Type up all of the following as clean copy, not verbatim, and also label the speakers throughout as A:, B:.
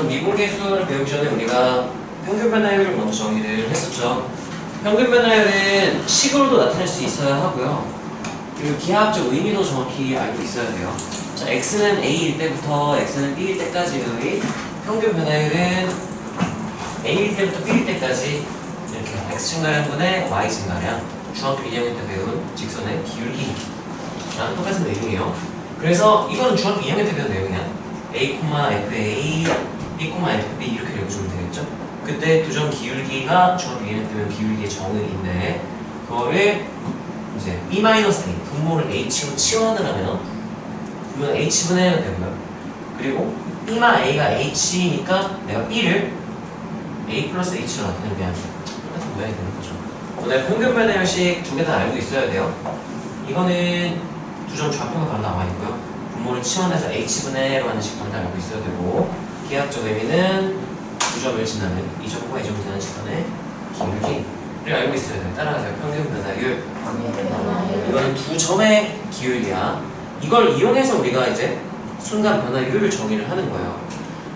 A: 그럼 미분계수를 배우기 전에 우리가 평균 변화율을 먼저 정의를 했었죠. 평균 변화율은 식으로도 나타낼 수 있어야 하고요. 그리고 기하학적 의미도 정확히 알고 있어야 돼요. 자, x는 a일 때부터 x는 b일 때까지의 평균 변화율은 a일 때부터 b일 때까지 이렇게 x 증가량분의 y 증가량, 중학교 2학년 때 배운 직선의 기울기랑 똑같은 내용이에요. 그래서 이거는 중학교 2학년 때 배운 내용이야. a, fa, b, fb 이렇게 읽어주면 되겠죠. 그때 두 점 기울기가 중학교 2학년 때 배운 기울기의 정의인데 그거를 이제 b-a 분모를 h로 치환을 하면 그러면 h분의 1은 되고요. 그리고 b만 a가 h니까 내가 b를 a 플러스 h로 나타내면 그냥 똑같은 모양이 되는 거죠. 오늘 평균 변화율식 두 개 다 알고 있어야 돼요. 이거는 두 점 좌표가 바로 나와 있고요. 분모를 치환해서 h분의 1로 하는 식도 다 알고 있어야 되고 기하학적 의미는 두 점을 지나는 이 점과 이 점을 지나는 직선의 기울기를 알고 있어야 돼요. 따라가세요. 평균 변화율. 이거는 두 점의 기울기야. 이걸 이용해서 우리가 이제 순간 변화율을 정의를 하는 거예요.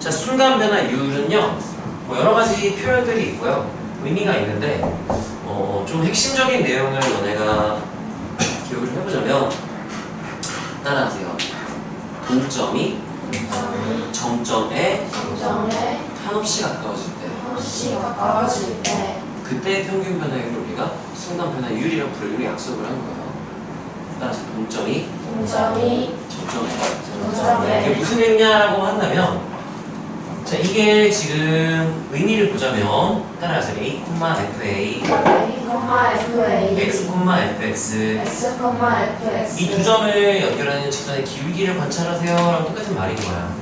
A: 자, 순간 변화율은요, 뭐 여러 가지 표현들이 있고요. 의미가 있는데, 좀 핵심적인 내용을 너네가 기억을 해보자면, 따라하세요. 동점이 정점에 한없이 가까워질 때, 그때 평균 변화율을 우리가 순간 변화율이라고 부르기로 약속을 한 거예요. 따라서 동점이 정점에 이게 무슨 의미냐라고 한다면 자 이게 지금 의미를 보자면 따라서 a, fa, x, fx 이 두 점을 연결하는 직선의 기울기를 관찰하세요 라고 똑같은 말인 거야.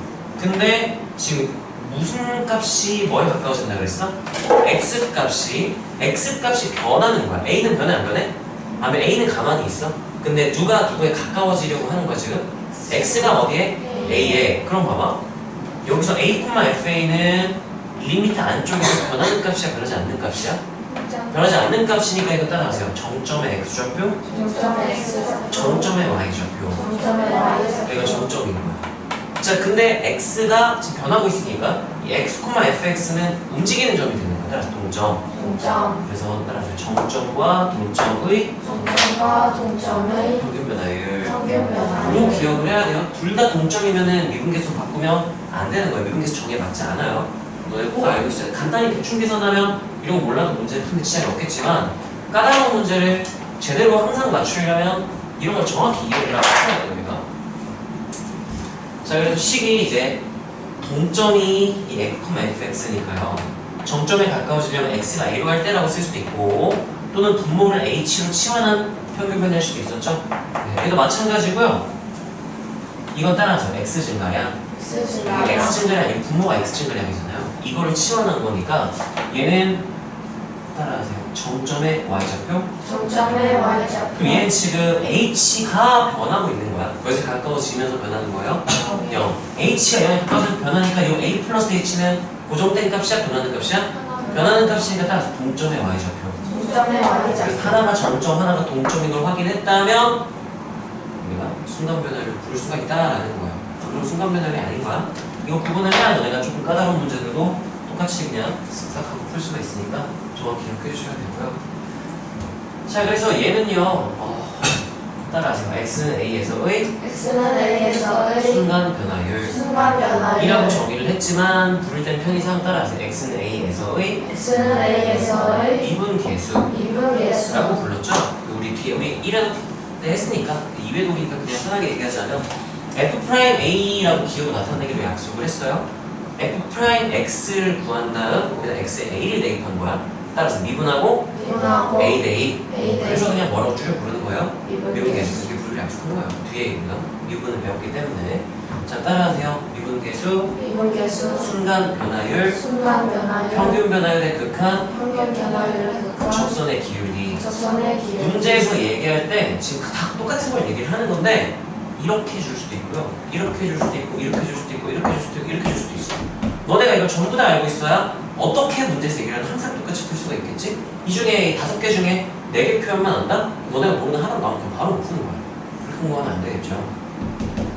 A: 근데 지금 무슨 값이 뭐에 가까워진다 그랬어? x 값이 변하는 거야. a는 변해 안 변해? 아니면 a는 가만히 있어? 근데 누가 누구에 가까워지려고 하는 거야 지금? x가 어디에? a에. 그럼 봐봐. 여기서 a, fa는 리미트 안쪽에서 변하는 값이야? 변하지 않는 값이야? 변하지 않는 값이니까 이거 따라가세요. 정점의 x좌표, 정점의 y좌표. 이거 정점인 거야. 자, 근데 x가 지금 변하고 있으니까 이 x, fx는 움직이는 점이 되는 거야. 따라서 동점. 그래서 따라서 정점과 동점의 평균 변화율로 기억을 해야 돼요. 둘 다 동점이면은 미분계수 바꾸면 안 되는 거예요. 미분계수 정의에 맞지 않아요. 너네 꼭 알고 있어요. 간단히 대충 계산하면 이런 거 몰라도 문제를 푸는 지장이 없겠지만 까다로운 문제를 제대로 항상 맞추려면 이런 걸 정확히 이해를 하고 해야 돼요. 우리가. 자, 그래서 식이 이제 동점이 이 f,fx니까요. 정점에 가까워지려면 x가 a로 갈 때라고 쓸 수도 있고 또는 분모를 h로 치환한 평균 변화일 수도 있었죠. 네, 얘도 마찬가지고요. 이건 따라서 x 증가량. x 증가량이 아니고 분모가 x 증가량이잖아요. 이거를 치환한 거니까 얘는 따라하세요. 정점의 y좌표. 그럼 얘는 지금 h가 변하고 있는 거야. 여기서 가까워지면서 변하는 거예요. 0. h가 0에 가까워서 변하니까 이 a 플러스 h는 고정된 값이야? 변하는 값이야? 변하는 값이니까 따라서 동점의 y좌표. 그래서 하나가 정점, 하나가 동점인 걸 확인했다면 우리가 순간 변화를 부를 수가 있다라는 거야. 그럼 순간 변화율이 아닌 거야. 이거 구분을 해야 너네가 조금 까다로운 문제들도 똑같이 그냥 쓱싹하고 풀 수가 있으니까 정확히 기억해 주셔야 되고요. 자, 그래서 얘는요, 따라하세요. x는 a에서의 순간 변화율이라고 정의를 했지만 부를 땐 편의상 따라하세요. x는 a에서의 미분계수라고 불렀죠. 우리 뒤에 우리 1회도 때 했으니까 2회도니까 그냥 편하게 얘기하자면 f'a라고 기호로 나타내기로 약속을 했어요. f'x를 구한 다음 거기다 x에 a를 대입한 거야. 따라서 미분하고 a 대입. 그래서 그냥 뭐라고 쭉 부르는 거예요? 미분계수. 이렇게 부를 약속한 거예요. 뒤에 있는 미분을 배웠기 때문에. 자, 따라하세요. 미분계수, 순간 변화율, 평균 변화율의 극한, 적선의 기울기. 문제에서 얘기할 때 지금 다 똑같은 걸 얘기를 하는 건데 이렇게 줄 수도 있고요. 이렇게 줄 수도 있고, 이렇게 줄 수도 있고, 이렇게 줄 수도 있고, 이렇게 줄 수도 있어. 너네가 이걸 전부 다 알고 있어야 어떻게 문제에서 얘기를 항상 똑같이 풀 수가 있겠지? 이 중에 5개 중에 4개 표현만 안다? 너네가 모르는 하나 나오면 바로 못 푸는 거야. 그렇게 공부하면 안 되겠죠?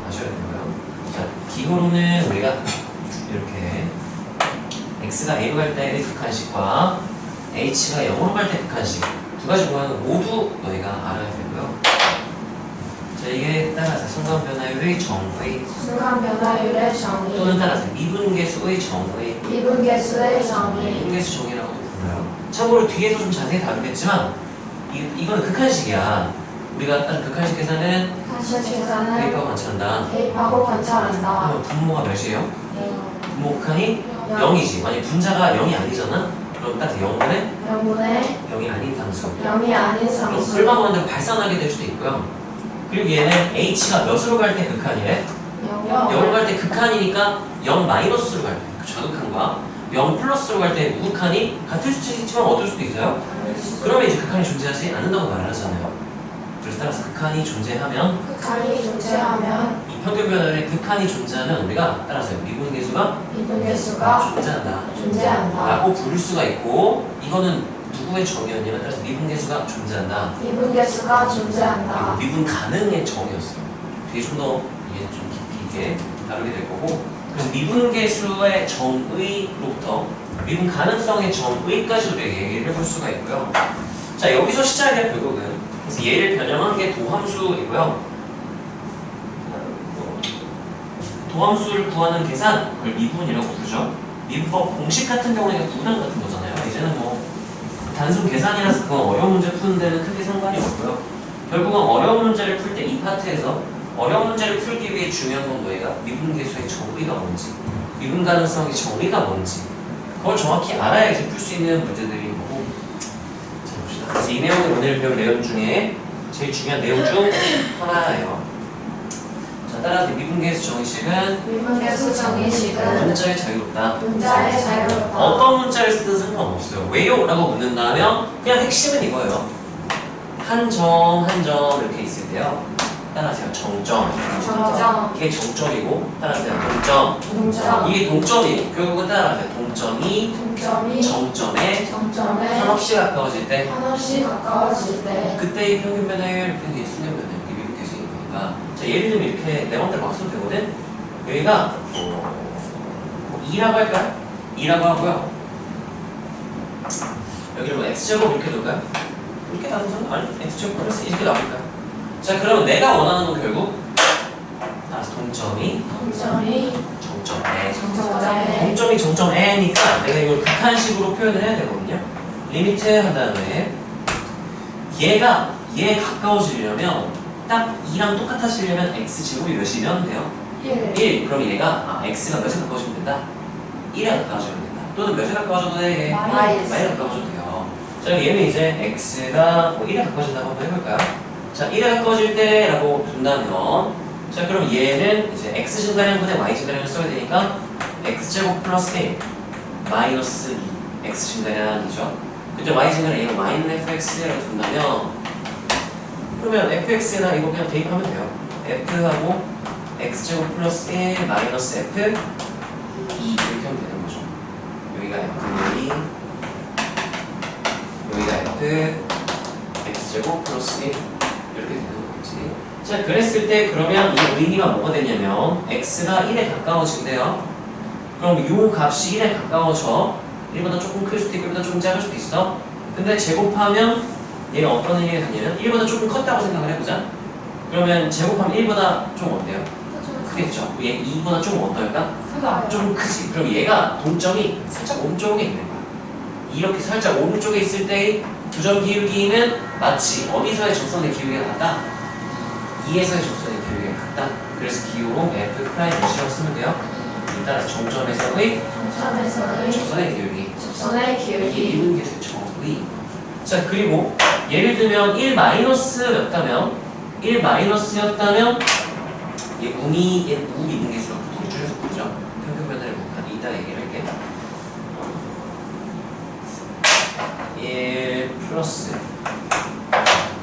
A: 아셔야 되고요. 자, 기호로는 우리가 이렇게 x가 a로 갈 때의 극한식과 h가 0으로 갈 때 극한식 두 가지 모양은 모두 너희가 알아야 되고요. 자, 이게 따라서 순간 변화율의 정의
B: 순간 변화율의 정의
A: 또는 따라서 미분계수의 정의
B: 미분계수의 정의
A: 미분계수 정의라고도 불러요. 참고로 뒤에서 좀 자세히 다루겠지만 이거는 극한식이야. 우리가 딴 극한식 계산은
B: 사실 계산은
A: 대입하고 관찰한다.
B: 대입하고 관찰한다.
A: 그러면 분모가 몇이에요?
B: 네.
A: 분모 극한이
B: 영.
A: 0이지. 만약 분자가 0이 아니잖아? 그럼 따라서 0분의
B: 0분의
A: 0이 아닌 상수.
B: 0이 아닌
A: 그럼
B: 상수
A: 불가능한 대로 발산하게 될 수도 있고요. 그리고 얘는 h가 몇으로 갈 때 극한이래? 0으로 갈 때 극한이니까 0 마이너스로 갈 때, 그 좌극한과 0 플러스로 갈 때 우극한이 같을 수도 있지만 어떨 수도 있어요. 그러면 이제 극한이 존재하지 않는다고 말을 하잖아요. 그래서 따라서 극한이 존재하면
B: 극한이 존재하면
A: 이 평균 변화율에 극한이 존재하면 우리가 따라서 미분계수가
B: 미분계수가
A: 존재한다
B: 존재한다.
A: 라고 부를 수가 있고, 이거는 누구의 정의였냐면 따라서 미분계수가 존재한다.
B: 미분계수가 존재한다.
A: 그리고 미분 가능의 정의였어요. 뒤에 좀 더 이게 좀 깊이 있게 다루게 될 거고, 그래서 미분계수의 정의로부터 미분 가능성의 정의까지 우리가 얘기를 해볼 수가 있고요. 자, 여기서 시작이야 결국은. 그래서 얘를 변형한 게 도함수이고요. 도함수를 구하는 계산, 그걸 미분이라고 부르죠. 미분법 공식 같은 경우에는 구랑 같은 거잖아요. 이제는 뭐 단순 계산이라서 그건 어려운 문제 푸는 데는 크게 상관이 없고요. 결국은 어려운 문제를 풀 때 이 파트에서 어려운 문제를 풀기 위해 중요한 건 너희가 미분계수의 정의가 뭔지, 미분 가능성의 정의가 뭔지 그걸 정확히 알아야지 풀 수 있는 문제들인 거고. 자, 봅시다. 그래서 이 내용이 오늘 배울 내용 중에 제일 중요한 내용 중 하나예요. 자, 따라서 미분계수 정의식은
B: 미분계수 정의식은
A: 문자의 자유롭다.
B: 문자의 자유롭다.
A: 어떤 문자를 쓰든 상관없어요. 왜요? 라고 묻는다면 그냥 핵심은 이거예요. 한 점, 한 점 이렇게 있을 때요. 따라하세요. 정점.
B: 정점,
A: 이게 정점이고, 따라하세요. 동점.
B: 동점,
A: 이게 동점이, 결국은 따라하세요. 동점이
B: 동점이
A: 정점에
B: 정점에
A: 한없이 가까워질 때,
B: 한없이 가까워질 때
A: 그때의 평균 변화율, 평균 순간 변화율, 이게 미분계수인 거니까. 자, 예를 들면 이렇게 내 맘대로 막 써도 되거든? 여기가 2라고 할까요? 2라고 하고요. 여기를 뭐 x제곱 이렇게 둘까요? 이렇게 나누면 아니 x제곱 플러스 이렇게 나올까요? 자, 그러면 내가 원하는 건 결국 동점이
B: 동점이
A: 정점에,
B: 정점에
A: 동점이 정점에니까 내가 이걸 극한식으로 표현을 해야 되거든요. 리미트 한 다음에 얘가 얘에 가까워지려면 딱 2랑 똑같아지려면 x제곱이 몇이면 돼요? 1. 그럼 얘가 x가 몇에 가까워지면 된다? 1에 가까워지면 된다. 또는 몇에 가까워져도 돼?
B: 마이너스.
A: 마이너스에 가까워져도 돼요. 자, 얘는 이제 x가 뭐 1에 가까워진다고 한번 해볼까요? 자, 1에 가까워질 때 라고 둔다면, 자, 그럼 얘는 이제 x 증가량분의 y 증가량을 써야 되니까 x제곱 플러스 1 마이너스 2 x 증가량이죠. 그때 y 증가량 얘가 마이너스 fx라고 둔다면, 그러면 fx에다 이거 그냥 대입하면 돼요. f하고 x제곱 플러스 1 마이너스 f 2 이렇게 하면 되는 거죠. 여기가 f2, 여기가 f x제곱 플러스 1 이렇게 되는 거겠지. 자, 그랬을 때 그러면 이 의미가 뭐가 되냐면 x가 1에 가까워진대요. 그럼 이 값이 1에 가까워져. 1보다 조금 클 수도 있고 1보다 조금 작을 수도 있어. 근데 제곱하면 얘가 어떤 의미가 갖냐면 1보다 조금 컸다고 생각을 해보자. 그러면 제곱하면 1보다 좀 어때요? 크겠죠? 얘 2보다 좀 어떨까? 좀 크지. 그럼 얘가 동점이 살짝 오른쪽에 있는 거야. 이렇게 살짝 오른쪽에 있을 때의 두 점 기울기는 마치 어디서의 접선의 기울기가 같다? 2에서의 접선의 기울기가 같다. 그래서 기호로 F'이라고 쓰면 돼요. 따라서 정점에서의
B: 정점에서의
A: 접선의 기울기.
B: 접선의
A: 이게
B: 기울기
A: 미분계수의 정의. 자, 그리고 예를 들면 1-였다면 1-였다면 얘 우미분계수라고 보통 줄여서 부르죠. 평균 변화를 한 이따 얘기를 할게. 1 플러스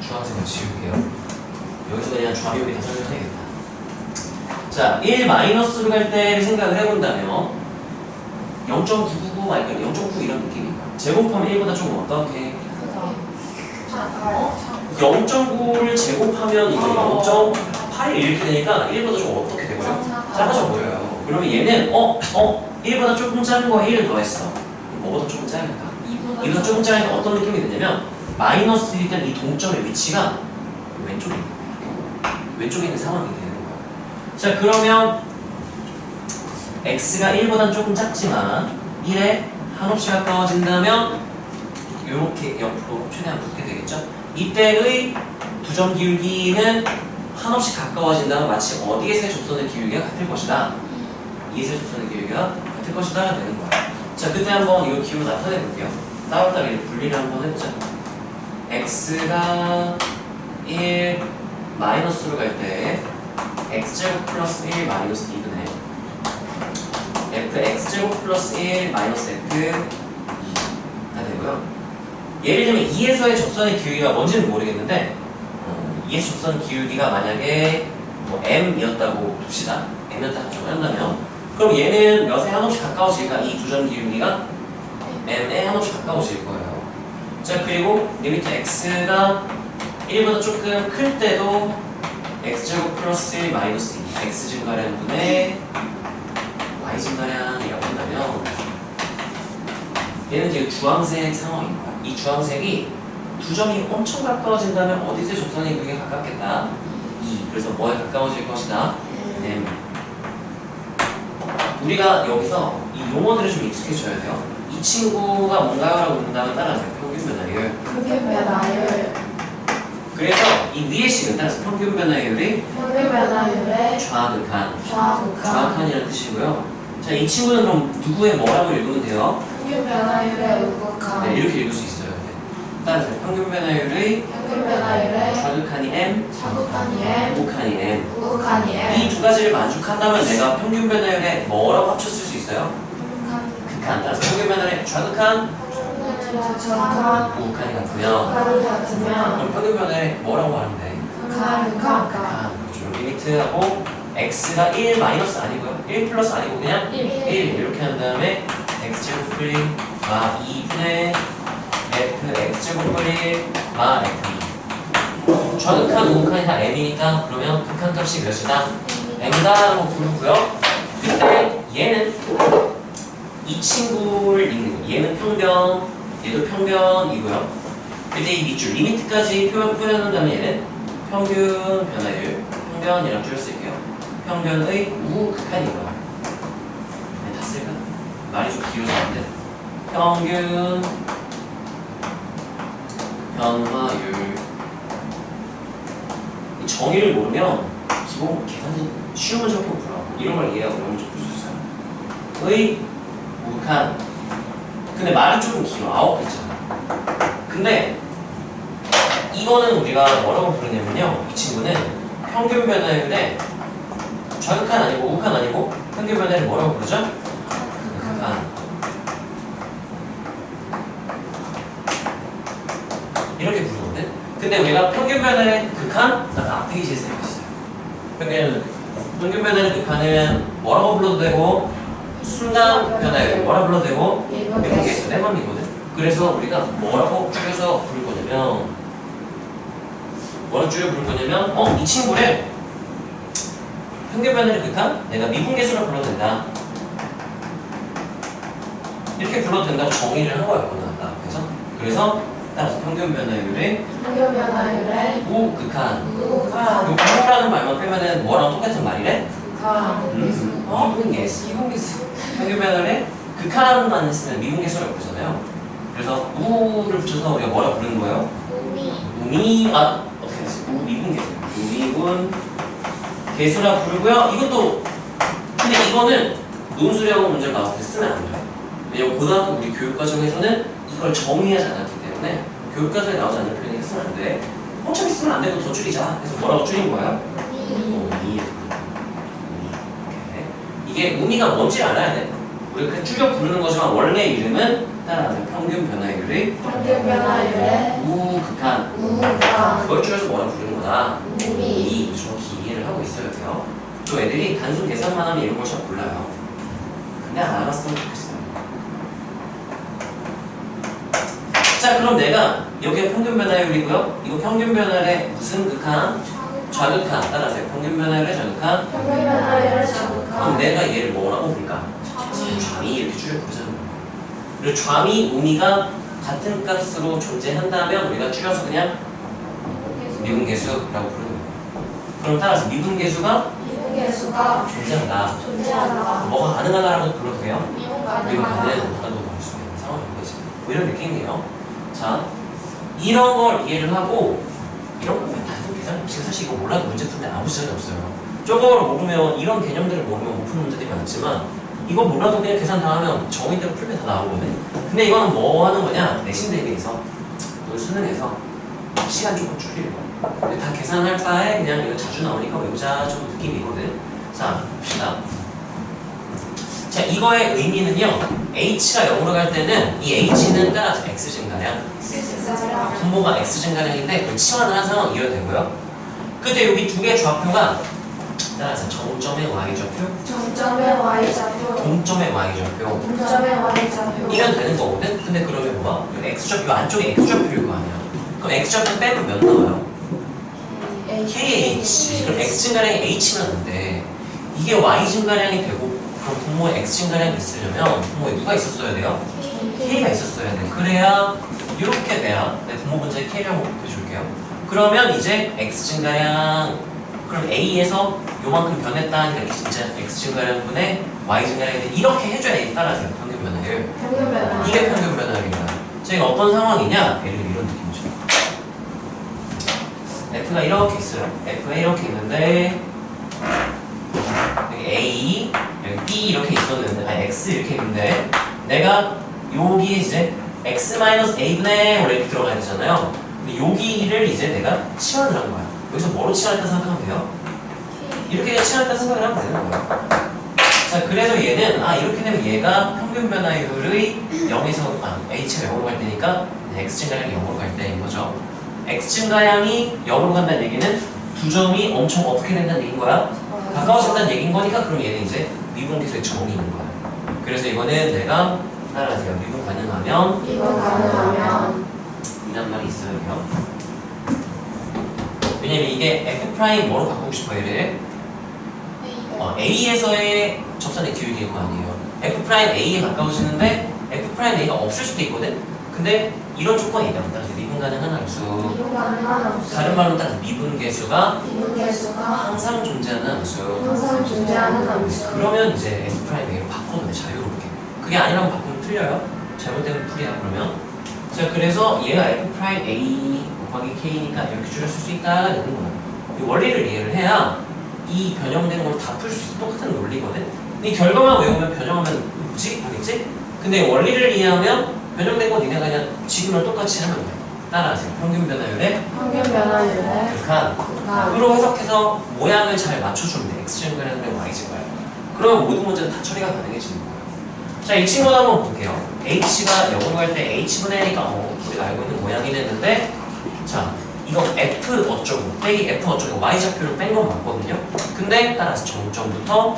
A: 주황색을 지울게요. 여기서 그냥 좌미우리 다 설명해야겠다. 자, 1-로 갈 때를 생각을 해본다면 0.999 아니까 0.9 이런 느낌인가? 제곱하면 1보다 좀 어떻게? 0.9를 제곱하면 이거 0.8 이렇게 되니까 1보다 좀 어떻게 되고요? 작아져 보여요. 그러면 얘는 1보다 조금 작은 거 1을 더했어. 뭐보다 조금 작으니까. 이보다 조금 작으니까 어떤 느낌이 드냐면 마이너스 1일 때는 이 동점의 위치가 왼쪽에 있는 거야. 왼쪽에 있는 상황이 되는 거야. 자, 그러면 x가 1보단 조금 작지만 1에 한없이 가까워진다면 이렇게 옆으로 최대한 붙게 되겠죠? 이때의 두 점 기울기는 한없이 가까워진다면 마치 어디에서의 접선의 기울기가 같을 것이다. 이에서의 접선의 기울기가 같을 것이다 되는 거야. 자, 그때 한번 이거 기호 나타내 볼게요. 따로따로 분리를 한번 해보자. x가 1 마이너스로 갈 때 x제곱 플러스 1 마이너스 2분의 fx제곱 플러스 1 마이너스 f 2가 되고요. 예를 들면 2에서의 접선의 기울기가 뭔지는 모르겠는데 2에서 접선 기울기가 만약에 뭐 m이었다고 봅시다. m이었다고 정한다면 그럼 얘는 몇에 한없이 가까워질까? 이 두 점 기울기가 m에 한없이 가까워질 거예요. 자, 그리고 리미트 x가 1보다 조금 클 때도 x제곱 플러스 1 마이너스 2 x 증가량분의 y 증가량이라고 한다면 얘는 지금 주황색 상황인 거야. 이 주황색이 두 점이 엄청 가까워진다면 어디서 접선이 그게 가깝겠다? 2. 그래서 뭐에 가까워질 것이다? m. 우리가 여기서 이 용어들을 좀 익숙해져야 돼요. 이 친구가 뭔가요? 라고 묻는다면 따라하세요. 평균 변화율.
B: 평균 변화율.
A: 그래서 이 위의 식은 따라서 평균 변화율이
B: 평균 변화율의
A: 좌극한.
B: 좌극한.
A: 좌극한이라는 뜻이고요. 자, 이 친구는 그럼 누구의 뭐라고 읽으면 돼요?
B: 평균 변화율의 우극한.
A: 네, 이렇게 읽을 수 있어요. 네. 따라서 평균 변화율의
B: 평균 변화율의
A: 좌극한이 m,
B: 좌극한이 m,
A: 우극한이 m.
B: 우극한이 m.
A: 이 두 가지를 만족한다면 내가 평균 변화율에 뭐라고 합쳤을 수 있어요? 극한. 따라서 평균 변화율의 좌극한,
B: 좌극한.
A: 우극한이 같으면
B: 극한이 같으면
A: 그럼 평균 변화율에 뭐라고 하면 돼?
B: 극한.
A: 극한. 그렇죠. 리미트하고 x가 1 마이너스 아니고요. 1 플러스 아니고 그냥 1 이렇게 한 다음에 x제곱 플 마 2분의 f x제곱 플 마 f2. 좌극한, 우극한이 다 m이니까 그러면 극한 값이 몇이다? m다라고 부르고요. 그때 얘는 이 친구를 읽는 거예요. 얘는 평변, 얘도 평변이고요. 근데 이 밑줄 리미트까지 표현한다면 얘는 평균 변화율, 평변이라고 줄여 쓸게요. 평변의 우극한이고요. 네, 다 쓸까? 말이 좀 길어졌는데. 평균 변화율. 이 정의를 모르면 기본 계산이 쉬운 문제밖에 못 풀어. 이런 걸 이해하고 어려운 문제 풀 수 있어요. 의 우극한. 근데 말이 조금 길어. 9글자잖아. 근데 이거는 우리가 뭐라고 부르냐면요. 이 친구는 평균 변화율에 좌극한 아니고 우극한 아니고 평균 변화율을 뭐라고 부르죠? 극한. 이렇게 부르거든. 근데 우리가 평균 변화율의 극한 앞 페이지에서 읽었어요. 평균 변화율의 극한은 뭐라고 불러도 되고 순간 변화율 뭐라 불러도 되고 미분계수 내 맘이거든. 그래서 우리가 뭐라고 줄여서 부를 거냐면 뭐라고 줄여 부를 거냐면 이 친구를 평균 변화율의 극한 내가 미분계수로 불러도 된다. 이렇게 불러도 된다고 정의를 한 거야. 그래서 따라서 평균 변화율의
B: 평균 변화율의
A: 우극한.
B: 우극한.
A: 우라는 말만 빼면은 뭐랑 똑같은 말이래?
B: 극한.
A: 미분계수. 평균 변화율의 극한만 했으면 미분계수라고 부르잖아요. 그래서 우를 붙여서 우리가 뭐라 부르는 거예요? 어떻게 하지? 미분계수. 미분 계수라 부르고요. 이것도 근데 이거는 논술하고 문제를 나왔을 때 쓰면 안 돼요. 왜냐면 고등학교 우리 교육과정에서는 이걸 정의하지 않았기 때문에 교육과정에 나오지 않는 표현이 쓰면 안 돼. 어차피 쓰면 안 되고 더 줄이자. 그래서 뭐라고 줄인 거야? 우미. 이게 우미가 뭔지 알아야 돼. 우리가 그냥 줄여 부르는 거지만 원래 이름은 따라하는 평균 변화율의
B: 평균 변화율의
A: 우극한.
B: 우극한.
A: 그걸 줄여서 뭐라 부르는 거다.
B: 우미.
A: 정확히 이해를 하고 있어야 돼요. 또 애들이 단순 계산만 하면 이런 걸 잘 몰라요. 근데 안 알았으면 좋겠어요. 자, 그럼 내가 여기가 평균 변화율이고요. 이거 평균 변화율의 무슨 극한? 좌극한. 따라하세요. 평균 변화율의 좌극한.
B: 평균 변화율의
A: 그럼
B: 좌극한.
A: 내가 얘를 뭐라고 부를까? 좌미 이렇게 줄여 부르자는 거예요. 그리고 좌미, 우미가 같은 값으로 존재한다면 우리가 줄여서 그냥 미분계수라고 부르는 거예요. 그럼 따라서 미분계수가
B: 미분계수가
A: 존재한다.
B: 존재한다.
A: 뭐가 가능하다라고 불러도 돼요?
B: 미분
A: 미분
B: 가능하다.
A: 가능하다고 볼 수 있는 상황인 거지. 뭐 이런 느낌이에요. 자, 이런 걸 이해를 하고 이런 거면 단순 계산 법칙 사실 이거 몰라도 문제 푸는데 아무 지장이 없어요. 저거를 모르면 이런 개념들을 모르면 못 푸는 문제들이 많지만 이거 몰라도 그냥 계산 다 하면 정의대로 풀면 다 나오거든. 근데 이거는 뭐 하는 거냐? 내신 대비해서 수능에서 시간 조금 줄이려고. 근데 다 계산할 바에 그냥 이거 자주 나오니까 외우자 좀 느낌이거든. 자, 봅시다. 자, 이거의 의미는요. h가 0으로 갈 때는 이 h는 따라서 x 증가량. 분모가 x 증가량인데 그걸 치환을 한 상황 이해되고요. 근데 여기 두 개의 좌표가 따라서 정점의 y좌표,
B: 정점의 y좌표,
A: 동점의 y좌표.
B: 동점의 y좌표.
A: 이면 되는 거거든? 근데 그러면 뭐야? 이 x좌표, 이 안쪽에 x좌표일 거 아니야. 그럼 x좌표 빼면 몇 나와요? kh. 그럼 x 증가량이 h면 안 돼. 이게 y 증가량이 되고 그럼 분모에 x 증가량이 있으려면 분모에 누가 있었어야 돼요? k가 있었어야 돼. 그래야 이렇게 돼야 내 분모 분자에 k라고 곱해줄게요. 그러면 이제 x 증가량 그럼 a에서 요만큼 변했다 하니까 이렇게 진짜 x 증가량분의 y 증가량이 돼. 이렇게 해줘야 이 따라서요. 평균 변화율.
B: 평균 변화.
A: 이게 평균 변화율입니다. 저희가 어떤 상황이냐? 예를 들어 이런 느낌이죠. f가 이렇게 있어요. f가 이렇게 있는데 여기 a, 여기 b 이렇게 있었는데 아니 x 이렇게 있는데 내가 여기에 이제 x-a분의 원래 이렇게 들어가야 되잖아요. 근데 여기를 이제 내가 치환을 한 거야. 여기서 뭐로 치환했다 생각하면 돼요? 이렇게 치환했다 생각을 하면 되는 거예요. 자, 그래서 얘는 이렇게 되면 얘가 평균 변화율의 0에서 h가 0으로 갈 때니까 x 증가량이 0으로 갈 때인 거죠. x 증가량이 0으로 간다는 얘기는 두 점이 엄청 어떻게 된다는 얘기인 거야? 가까워진다는 얘기인 거니까 그럼 얘는 이제 미분계수의 정이 있는 거야. 그래서 이거는 내가 따라하세요. 미분 가능하면
B: 미분 가능하면
A: 이란 말이 있어야 돼요. 왜냐면 이게 f' 뭐로 바꾸고 싶어요? 얘를 A에서의 접선의 기울기일 거 아니에요. F'A에 가까워지는데 F'A가 없을 수도 있거든? 근데 이런 조건이 있다. 따라서 미분 가능한 함수.
B: 미분 가능한 함수.
A: 다른 말로 따라서 미분계수가
B: 미분계수가
A: 항상 존재하는 함수.
B: 항상 존재하는 함수.
A: 그러면 이제 F'A로 바꿔도 돼, 자유롭게. 그게 아니라면 바꾸면 틀려요. 잘못되면 풀이야, 그러면. 자, 그래서 얘가 F'A 곱하기 K니까 이렇게 줄였을 수 있다, 이런 거야. 이 원리를 이해를 해야 이 변형되는 걸 다 풀 수 있어. 똑같은 논리거든. 이 결과만 외우면 변형하면 뭐지? 하겠지? 근데 원리를 이해하면 변형된 거 니네가 그냥 지금이랑 똑같이 하면 돼. 따라하세요. 평균 변화율에
B: 평균 변화율에
A: 극한. 으로 해석해서 모양을 잘 맞춰주면 돼. x 증가량분의 y 증가량. 그러면 모든 문제는 다 처리가 가능해지는 거예요. 자, 이 친구 한번 볼게요. h가 0으로 갈 때 h분의 a니까 우리가 알고 있는 모양이 됐는데, 자, 이거 f 어쩌고 빼기 f 어쩌고 y 좌표를 뺀 건 맞거든요. 근데 따라서 정점부터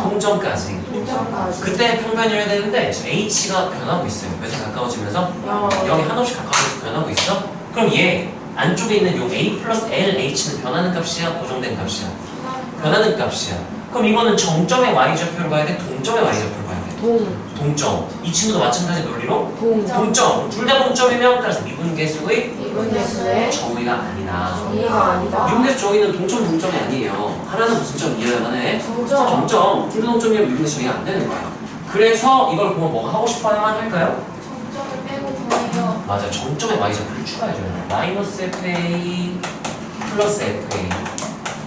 A: 동점까지
B: 동점까지
A: 그때 평변이어야 되는데 지금 h가 변하고 있어요. 몇에 가까워지면서 0이 한없이 가까워져서 변하고 있어. 그럼 얘 안쪽에 있는 요 a 플러스 lh는 변하는 값이야? 고정된 값이야? 변하는 값이야. 그럼 이거는 정점의 y 좌표로 가야 돼? 동점의 y 좌표로 가야 돼? 동점. 이 친구도 마찬가지 논리로 동점. 둘 다 동점이면 따라서 미분계수의
B: 미분계수의
A: 정의가 아니다.
B: 정의가 아니다.
A: 미분계수 정의는 동점 동점이 아니에요. 하나는 무슨 점이어야만 해?
B: 동점.
A: 정점. 둘 다 동점이면 미분계수 정의가 안 되는 거야. 그래서 이걸 보면 뭐가 하고 싶어야만 할까요?
B: 정점을 빼고 보내요.
A: 맞아. 정점에 y좌표를 추가해줘야 돼. 마이너스 fa 플러스 fa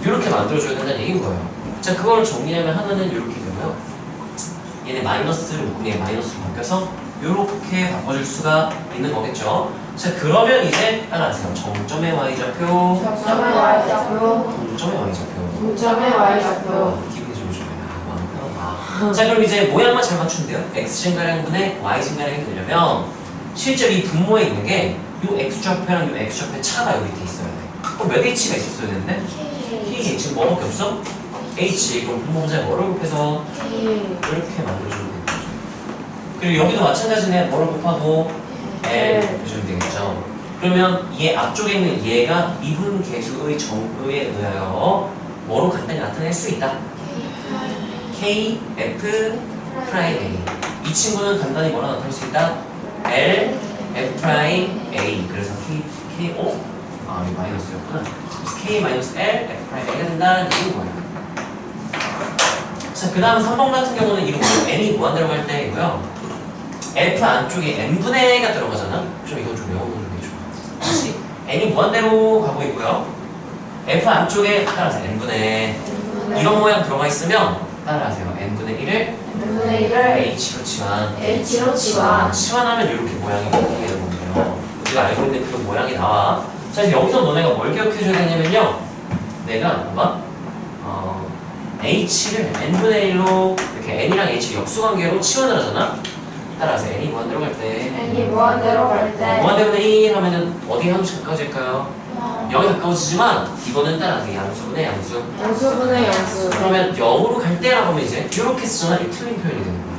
A: 이렇게 만들어줘야 된다는 얘기인 거예요. 자, 그걸 정리하면 하나는 이렇게 되고요. 얘네 마이너스를 묶으면 얘 마이너스로 바뀌어서 이렇게 바꿔줄 수가 있는 거겠죠. 자, 그러면 이제 따라하세요. 정점의 y좌표,
B: 정점의 y좌표,
A: 동점의 y좌표.
B: 동점의 y좌표.
A: 기분이 좀 좋아요. 자, 그럼 이제 모양만 잘 맞추면 돼요. x 증가량분의 y 증가량이 되려면 실제로 이 분모에 있는 게 이 x좌표랑 이 x좌표의 차가 여기 밑에 있어야 돼. 그럼 몇 h가 있었어야 되는데? k 지금 뭐밖에 없어? h. 그럼 분모 분자에 뭐를 곱해서 이렇게 만들어주면 되는 거죠. 그리고 여기도 마찬가지네. 뭐를 곱하고 L 곱해주면 되겠죠. 그러면 얘 앞쪽에 있는 얘가 미분계수의 정도에 의하여 뭐로 간단히 나타낼 수 있다. K, F, 프라임 A. 이 친구는 간단히 뭐라 나타낼 수 있다? L, F 프라임, A. 그래서 K, O? 아, 이거 마이너스였구나. 그래서 K 마이너스 L, F 프라임 A가 된다는 얘기인 거예요. 자, 그 다음 3번 같은 경우는 이거 뭐예요? N이 무한대로 갈 때이고요. F 안쪽에 N분의 A가 들어가잖아? 좀 이거 좀 외워보는 게 좋아. 다시. N이 무한대로 가고 있고요. F 안쪽에 따라서 N분의 이런 모양 들어가 있으면 따라하세요. N분의 1을
B: N분의 1을
A: H로 치환.
B: H로 치환.
A: 치환하면 이렇게 모양이 바뀌게 되는 거예요. 우리가 알고 있는 그 모양이 나와. 자, 그래서 여기서 너네가 뭘 기억해줘야 되냐면요. 내가 뭐가? H를 N분의 1로 이렇게 N이랑 H 역수관계로 치환을 하잖아? 따라서 N이 무한대로 갈 때
B: N이 무한대로 갈 때
A: 무한대분의 1 하면은 어디 함수 가까워질까요? 0에 가까워지지만 이거는 따라서 양수분의 양수.
B: 양수분의 양수.
A: 그러면 0으로 갈 때라고 하면 이제 이렇게 쓰잖아. 이 틀린 표현이 되는 거야.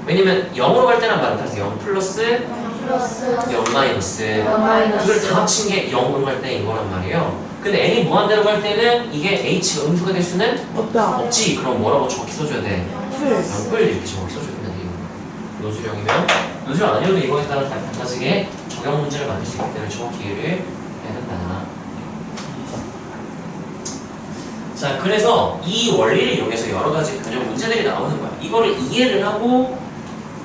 A: 왜냐면 0으로 갈 때란 말은 따라서 0 플러스
B: 플러스
A: 0 마이너스
B: 영 마이너스.
A: 그걸 다 합친 게 0으로 갈 때인 거란 말이에요. 근데 n이 무한대로 갈 때는 이게 h가 음수가 될 수는 없지. 그럼 뭐라고 정확히 써줘야 돼? 0뿔 이렇게 정확히 써줘야 된다는 얘기예요. 논술형이면 논술형 아니어도 이거에 따라 달라지게 적용 문제를 만들 수 있기 때문에 정확히 이해를 해야 된다. 자, 그래서 이 원리를 이용해서 여러 가지 변형 문제들이 나오는 거야. 이거를 이해를 하고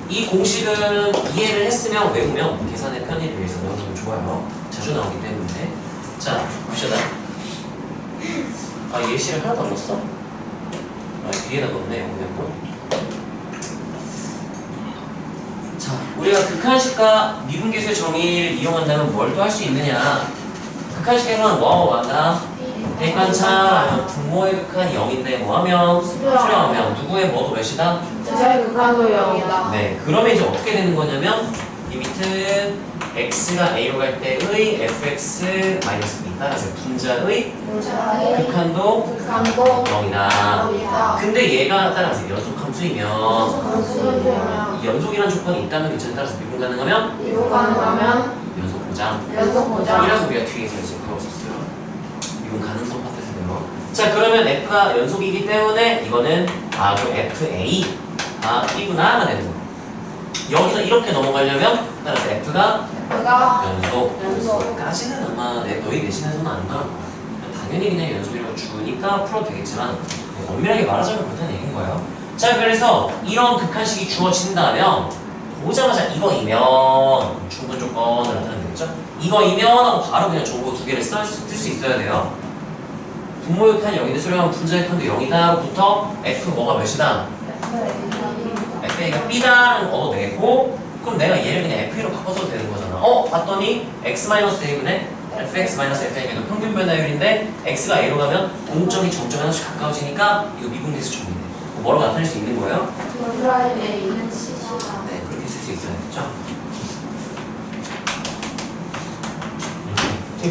A: 이 공식은 이해를 했으면 외우면 계산의 편의를 위해서 넣어주면 좋아요. 자주 나오기 때문에. 자, 봅시다. 아, 예시를 하나도 안 넣었어? 아, 뒤에다 넣었네, 여기. 자, 우리가 극한식과 미분계수의 정의를 이용한다면 뭘 또 할 수 있느냐? 극한식에서는 뭐하고 간다? 대관차, 분모의 극한이 0인데 뭐하면? 수렴하면 누구의 뭐도 몇이다?
B: 제자의 극한도 0이다.
A: 네, 그러면 이제 어떻게 되는 거냐면 이 밑은 x가 a로 갈 때의 fx 마이너스 b 따라서 분자의 극한도
B: 극한도
A: 0이다.
B: 0이다.
A: 근데 얘가 따라서 연속함수이면
B: 연속함수이면
A: 이 연속이라는 조건이 있다면 괜찮아. 따라서 미분 가능하면
B: 미분 가능하면
A: 연속 보장.
B: 연속 보장.
A: 이라서 우리가 뒤에서 이제 배웠었어요. 미분 가능성 파트에서요. 자, 그러면 f가 연속이기 때문에 이거는 그 fa가 b구나가 되는 거예요. 여기서 이렇게 넘어가려면 따라서 f가 연속까지는 아마 너희 내신에서는 안 나올 거야. 당연히 그냥 연속이라고 주니까 풀어도 되겠지만 엄밀하게 말하자면 그렇다는 얘기인 거예요. 자, 그래서 이런 극한식이 주어진다면 보자마자 이거이면 충분 조건을 나타내면 되겠죠? 이거이면 하고 바로 그냥 저거 두 개를 쓸 수 있어야 돼요. 분모의 극한이 0인데 수렴하면 분자의 극한도 0이다부터 f 뭐가 몇이다? FA가 B다라는 거 얻어내고 그럼 내가 얘를 그냥 FA로 바꿔서도 되는 거잖아. 봤더니 X-A분의 FX-FA가 평균 변화율인데 X가 A로 가면 공점이 점점 하나씩 가까워지니까 이거 미분계수 정리돼. 뭐라고 나타낼 수 있는 거예요? 네, 그렇게 쓸 수 있어야겠죠.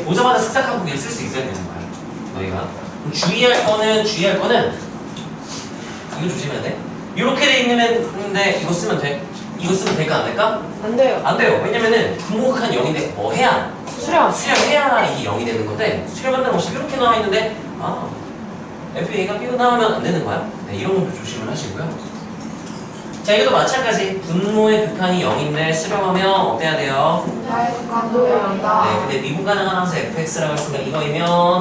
A: 보자마자 쓱싹하고 그냥 쓸 수 있어야 되는 거야. 너희가 주의할 거는 이거 조심해야 돼. 이렇게 돼 있는데 이거 쓰면 돼? 이거 쓰면 될까 안 될까?
B: 안 돼요.
A: 안 돼요. 왜냐면은 분모극한 0인데 뭐 해야? 수렴해야 이게 0이 되는 건데 수렴한다는 것이 이렇게 나와 있는데 FA가 B가 나오면 안 되는 거야. 네, 이런 것도 조심을 하시고요. 자, 이것도 마찬가지. 분모의 극한이 0인데 수렴하면 어때야 돼요?
B: 분자의 극한도 0이다.
A: 네, 근데 미분 가능한 함수 fx라고 했으니까 이거이면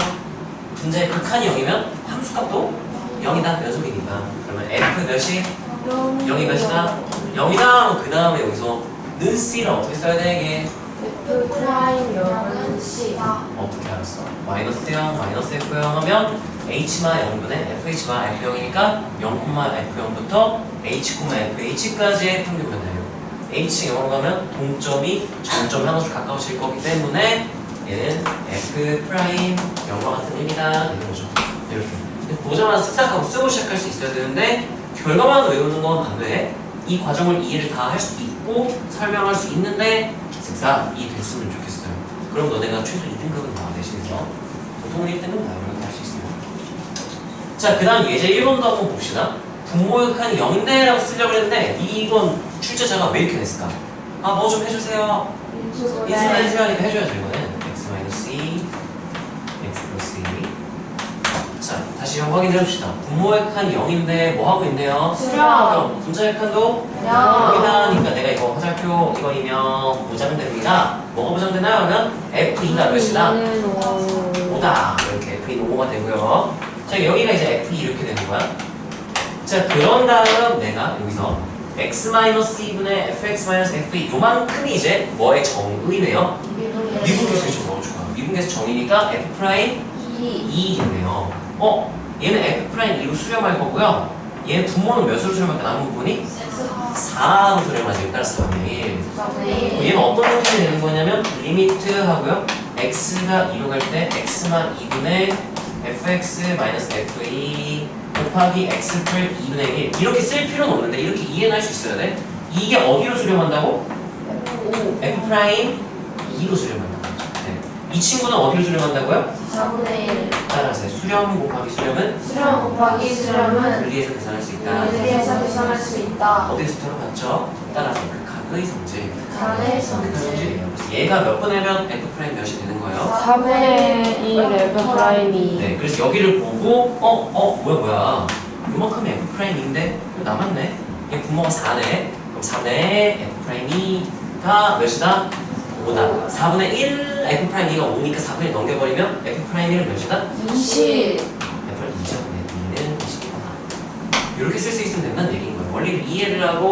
A: 분자의 극한이 0이면 함수값도 0이다. 연속이니까. 그러면 f 몇이? 0이 몇이다? 0이다. 그 다음에 여기서 는 c를 어떻게 써야 돼 이게?
B: F 프라임 0은 C.
A: 어떻게 알았어? 마이너스 0, 마이너스 f0 하면 h마 0분의 fh마 f0이니까 0,f0부터 h,fh까지의 평균 변화율. h 0으로 가면 동점이 점점 하나씩 가까워질 거기 때문에 얘는 f 프라임 0과 같은 1이다 되는 거죠. 이렇게. 보자마자 쓱싹하고 쓰고 시작할 수 있어야 되는데 결과만 외우는 건 안 돼. 이 과정을 이해를 다 할 수 있고 설명할 수 있는데 쓱싹 이해됐으면 좋겠어요. 그럼 너네가 최소 2등급은 나와 내신에서 보통은 1등급 나오면 할 수 있어요. 자, 그 다음 예제 1번도 한번 봅시다. 분모의 극한이 0인데 라고 쓰려고 했는데 이건 출제자가 왜 이렇게 냈을까? 뭐 좀 해주세요. 인수나 해줘야니까 해줘야죠. 이거는 x-e x 플러스 2. 자, 다시 다시 확인해 봅시다. 분모의 칸이 0인데 뭐 하고 있네요?
B: 수렴.
A: 그럼 분자의 칸도
B: 0.
A: 0이다니까 내가 이거 화살표 이거이면 보장됩니다. 뭐가 보장되나요? 하면 F2가 몇이다? 5다. 이렇게 F2는 5가 되고요. 자, 여기가 이제 F2 이렇게 되는 거야. 자, 그런 다음 내가 여기서 x-2분의 fx-f2 요만큼이 이제 뭐의 정의네요? 미분계수의 정 너무 좋아. 미분계수 정의니까 f'2겠네요. 얘는 f'2로 수렴할 거고요. 얘는 분모는 몇으로 수렴할까? 남은 부분이 4로 수렴하지. 따라서 4분의 1. 얘는 어떤 느낌이 되는 거냐면 리미트 하고요. x가 2로 갈 때 x만 2분의 fx-f2 곱하기 x플 2분의 1 이렇게 쓸 필요는 없는데 이렇게 이해는 할 수 있어야 돼. 이게 어디로 수렴한다고? f'2로 수렴한다고. 네. 이 친구는 어디로 수렴한다고요?
B: 4분의 1.
A: 따라서 수렴 곱하기 수렴은
B: 수렴 곱하기 수렴은
A: 분리해서 계산할 수 있다.
B: 분리해서 계산할 수 있다.
A: 어디서 들어봤죠? 따라서 극한의 성질.
B: 간의 성질.
A: 성질이에요. 그래서 얘가 몇 분하면 f' 몇이 되는 거예요?
B: 4분의 1 F'2.
A: 네, 그래서 여기를 보고 뭐야 요만큼이 f'인데 남았네. 얘 분모가 4네. 그럼 4네 f'가 몇이다? 5다. 4분의 1 f'가 5니까 4분의 1 넘겨버리면 f'는 몇이다?
B: 20.
A: f'를 2죠. 네, 2는 20이다. 이렇게 쓸 수 있으면 된다는 얘기인 거예요. 원리를 이해를 하고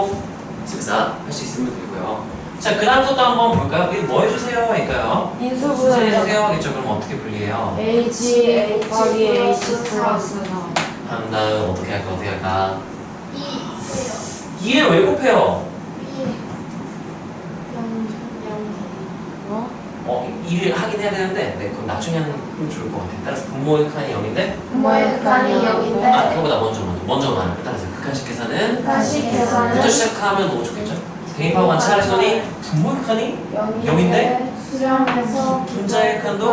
A: 습사 할 수 있으면 되고요. 자, 그 다음 것도 한번 볼까요? 이거 뭐 해주세요? 할까요?
B: 인수분해.
A: 해주세요 하겠죠. 그럼 어떻게 분리해요?
B: H 곱하기 H 플러스 4.
A: 한 다음 어떻게 할까? 2를 왜 곱해요? 2를 하긴 해야 되는데 네, 그럼 나중에 하는 좀 좋을 것 같아요. 따라서 분모의 칸이 0인데
B: 분모의 극한이 0인데
A: 그거보다 먼저 말을 따라서 극한식 계산은
B: 극한식 계산은
A: 부터 시작하면 너무 좋겠죠? 대입하고 같이 하랬더니 분모의 칸이 0인데
B: 수렴해서
A: 분자의 칸도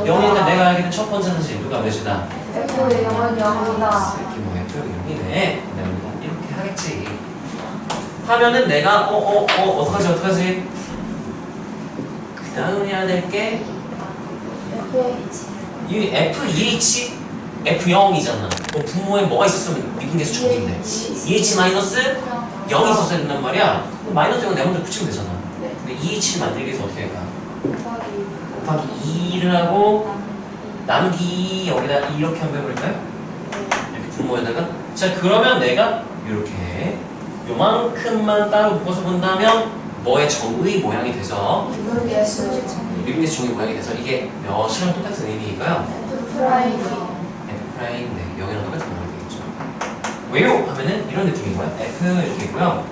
A: 0인데 내가 알기는 첫 번째 사실 누가 몇이다?
B: F의 0은 0이다.
A: 이렇게 뭐 F형이 0이네. 내가 이렇게 하겠지. 하면은 내가 어떡하지? 그 다음 해야 될 게 이 F2H F0이잖아. 그럼 분모에 뭐가 있었으면 미분계수 정의인데 2H 마이너스 0이 있었어야 된단 말이야. 그럼 마이너스 0은 내 먼저 붙이면 되잖아. 근데 2H를 만들기 위해서 어떻게 할까? 곱하기 2를 하고 나누기 여기다 이렇게 한번 해볼까요? 이렇게 분모에다가 자 그러면 내가 이렇게 요만큼만 따로 묶어서 본다면 뭐의 정의 모양이 돼서
B: 미분계수
A: 미분계수 정의 모양이 돼서 이게 몇이랑 똑같은 의미일까요?
B: F'라인
A: F' 네, 0이랑 똑같은 모양이 되겠죠. 왜요? 하면은 이런 느낌인 거야. F 이렇게 있고요.